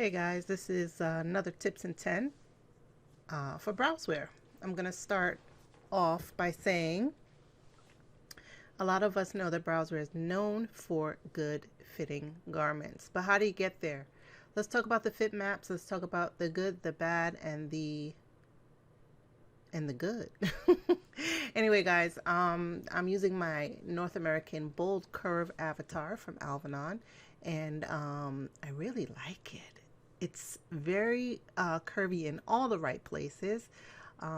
Hey guys, this is another tips in 10 for Browzwear. I'm going to start off by saying a lot of us know that Browzwear is known for good fitting garments. But how do you get there? Let's talk about the fit maps. Let's talk about the good, the bad, and the good. Anyway, guys, I'm using my North American Bold Curve avatar from Alvanon, and I really like it. It's very curvy in all the right places.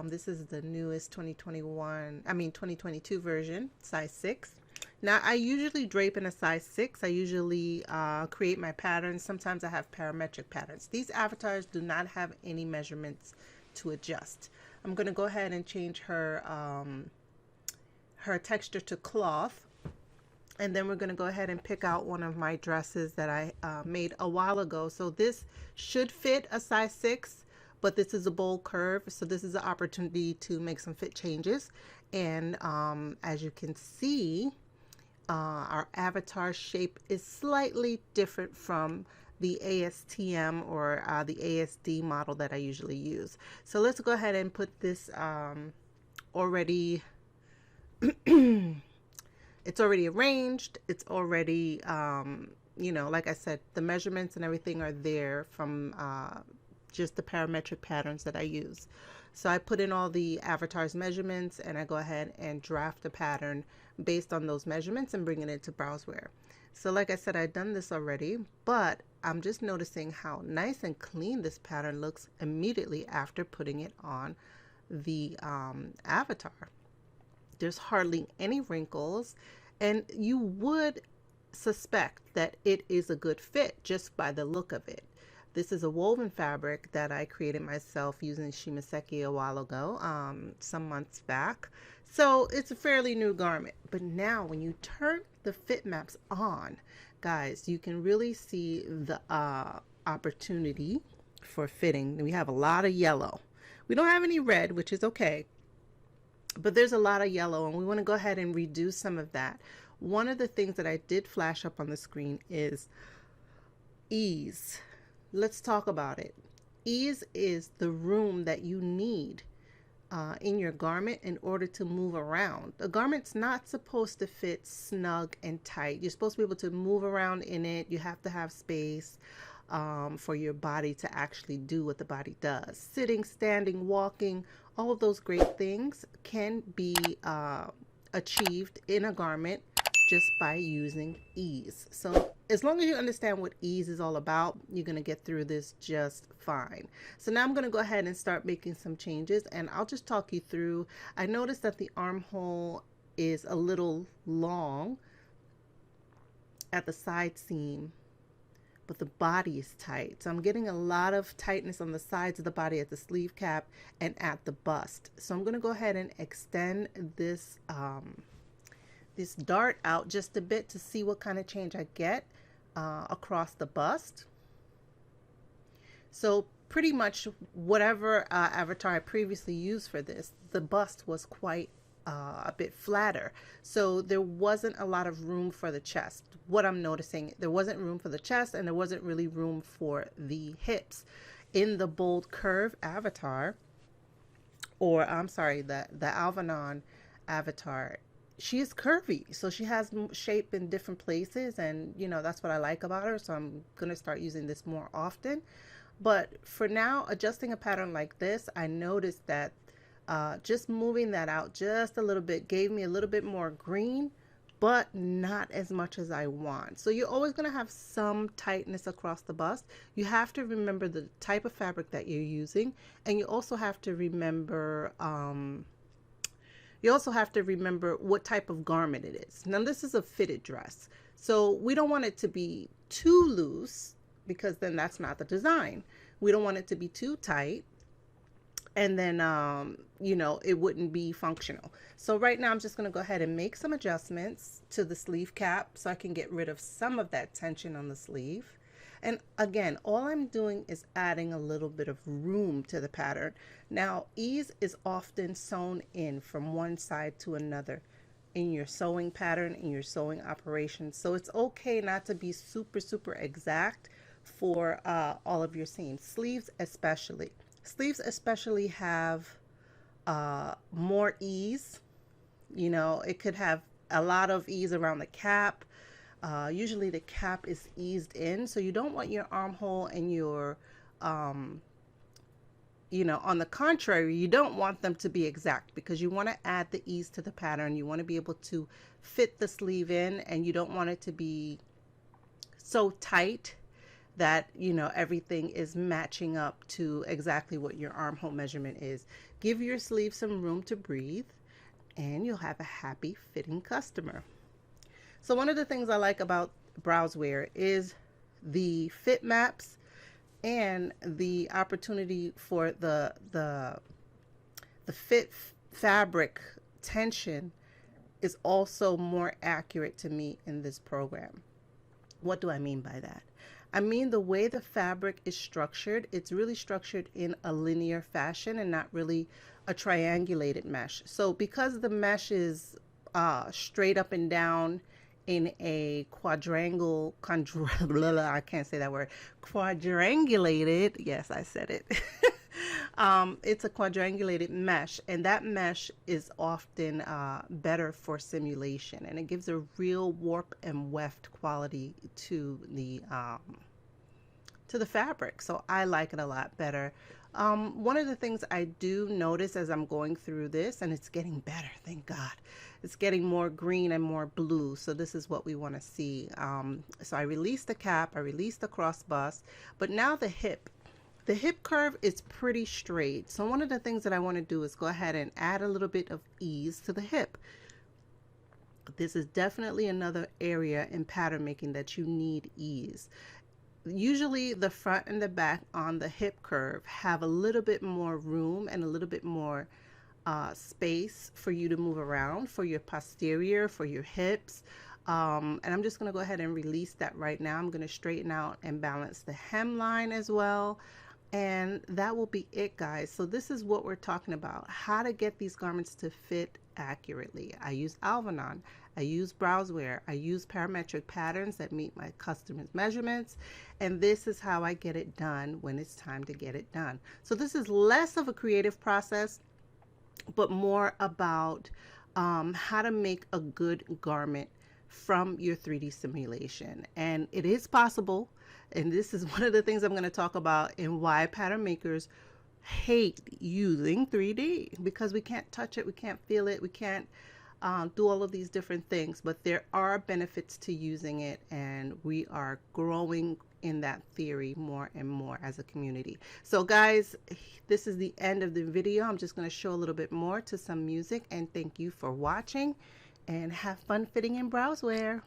This is the newest 2022 version, size 6. Now, I usually drape in a size 6. I usually create my patterns. Sometimes I have parametric patterns. These avatars do not have any measurements to adjust. I'm going to go ahead and change her texture to cloth, and then we're going to go ahead and pick out one of my dresses that I made a while ago. So this should fit a size 6, but this is a bold curve, so this is an opportunity to make some fit changes. And as you can see, our avatar shape is slightly different from the ASTM or the ASD model that I usually use. So let's go ahead and put this already it's already arranged. It's already like I said, the measurements and everything are there from just the parametric patterns that I use. So I put in all the avatar's measurements, and I go ahead and draft a pattern based on those measurements and bring it into Browzwear. So like I said, I've done this already, but I'm just noticing how nice and clean this pattern looks immediately after putting it on the avatar. There's hardly any wrinkles, and you would suspect that it is a good fit just by the look of it. This is a woven fabric that I created myself using Shimaseki a while ago, some months back. So it's a fairly new garment. But now when you turn the fit maps on, guys, you can really see the opportunity for fitting. We have a lot of yellow. We don't have any red, which is okay, but there's a lot of yellow, and we want to go ahead and reduce some of that. One of the things that I did flash up on the screen is ease. Let's talk about it. Ease is the room that you need in your garment in order to move around. A garment's not supposed to fit snug and tight. You're supposed to be able to move around in it. You have to have space for your body to actually do what the body does. Sitting, standing, walking, all of those great things can be achieved in a garment just by using ease. So as long as you understand what ease is all about, you're going to get through this just fine. So now I'm going to go ahead and start making some changes, and I'll just talk you through. I noticed that the armhole is a little long at the side seam, but the body is tight. So I'm getting a lot of tightness on the sides of the body at the sleeve cap and at the bust. So I'm going to go ahead and extend this this dart out just a bit to see what kind of change I get across the bust. So pretty much whatever avatar I previously used for this, the bust was quite a bit flatter, so there wasn't a lot of room for the chest. What I'm noticing, there wasn't room for the chest, and there wasn't really room for the hips in the bold curve avatar, or I'm sorry, the Alvanon avatar. She is curvy, so she has shape in different places, and that's what I like about her. So I'm gonna start using this more often. But for now, adjusting a pattern like this, I noticed that just moving that out just a little bit gave me a little bit more green, but not as much as I want. So you're always going to have some tightness across the bust. You have to remember the type of fabric that you're using, and you also have to remember what type of garment it is. Now this is a fitted dress, so we don't want it to be too loose, because then that's not the design. We don't want it to be too tight, and then it wouldn't be functional. So right now I'm just going to go ahead and make some adjustments to the sleeve cap so I can get rid of some of that tension on the sleeve. And again, all I'm doing is adding a little bit of room to the pattern. Now, ease is often sewn in from one side to another in your sewing pattern, in your sewing operation. So it's okay not to be super exact for all of your seams. Sleeves especially. Sleeves especially have more ease. You know, it could have a lot of ease around the cap. Usually the cap is eased in, so you don't want your armhole and your you know, on the contrary, you don't want them to be exact, because you want to add the ease to the pattern. You want to be able to fit the sleeve in, and you don't want it to be so tight that, you know, everything is matching up to exactly what your armhole measurement is. Give your sleeve some room to breathe, and you'll have a happy fitting customer. So one of the things I like about Browzwear is the fit maps and the opportunity for the fit fabric tension is also more accurate to me in this program. What do I mean by that? I mean the way the fabric is structured, it's really structured in a linear fashion and not really a triangulated mesh. So because the mesh is straight up and down in a I can't say that word, quadrangulated, yes, I said it. It's a quadrangulated mesh, and that mesh is often better for simulation, and it gives a real warp and weft quality to the fabric. So I like it a lot better. One of the things I do notice as I'm going through this, and it's getting better, thank God, it's getting more green and more blue. So this is what we want to see. So I released the cap, I released the cross bust, but now the hip curve is pretty straight. So one of the things that I want to do is go ahead and add a little bit of ease to the hip. This is definitely another area in pattern making that you need ease. Usually the front and the back on the hip curve have a little bit more room and a little bit more space for you to move around, for your posterior, for your hips. And I'm just going to go ahead and release that right now. I'm going to straighten out and balance the hemline as well. And that will be it, guys. So this is what we're talking about, how to get these garments to fit accurately. I use Alvanon, I use Browzwear, I use parametric patterns that meet my customers' measurements, and this is how I get it done when it's time to get it done. So this is less of a creative process, but more about how to make a good garment from your 3D simulation. And it is possible, and this is one of the things I'm going to talk about and why pattern makers hate using 3D, because we can't touch it, we can't feel it, we can't do all of these different things, but there are benefits to using it, and we are growing in that theory more and more as a community. So guys, this is the end of the video. I'm just going to show a little bit more to some music, and thank you for watching, and have fun fitting in Browzwear.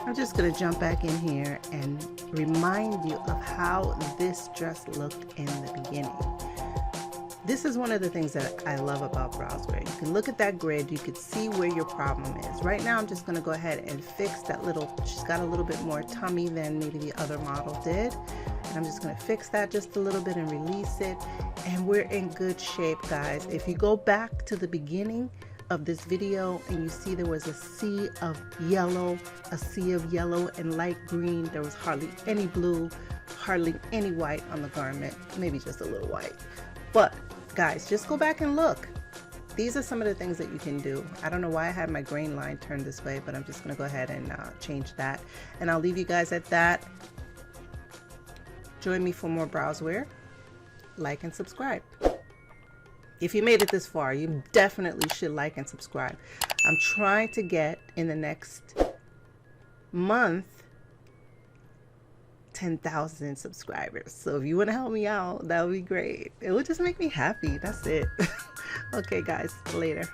I'm just going to jump back in here and remind you of how this dress looked in the beginning. This is one of the things that I love about Browzwear. You can look at that grid, you can see where your problem is. Right now I'm just going to go ahead and fix that little, she's got a little bit more tummy than maybe the other model did. And I'm just going to fix that just a little bit and release it. And we're in good shape, guys. If you go back to the beginning of this video and you see there was a sea of yellow and light green, there was hardly any blue, hardly any white on the garment, maybe just a little white. But guys, just go back and look. These are some of the things that you can do. I don't know why I had my grain line turned this way, but I'm just going to go ahead and change that, and I'll leave you guys at that. Join me for more Browzwear. Like and subscribe. If you made it this far, you definitely should like and subscribe. I'm trying to get in the next month 10,000 subscribers. So if you want to help me out, that would be great. It would just make me happy. That's it. Okay, guys, later.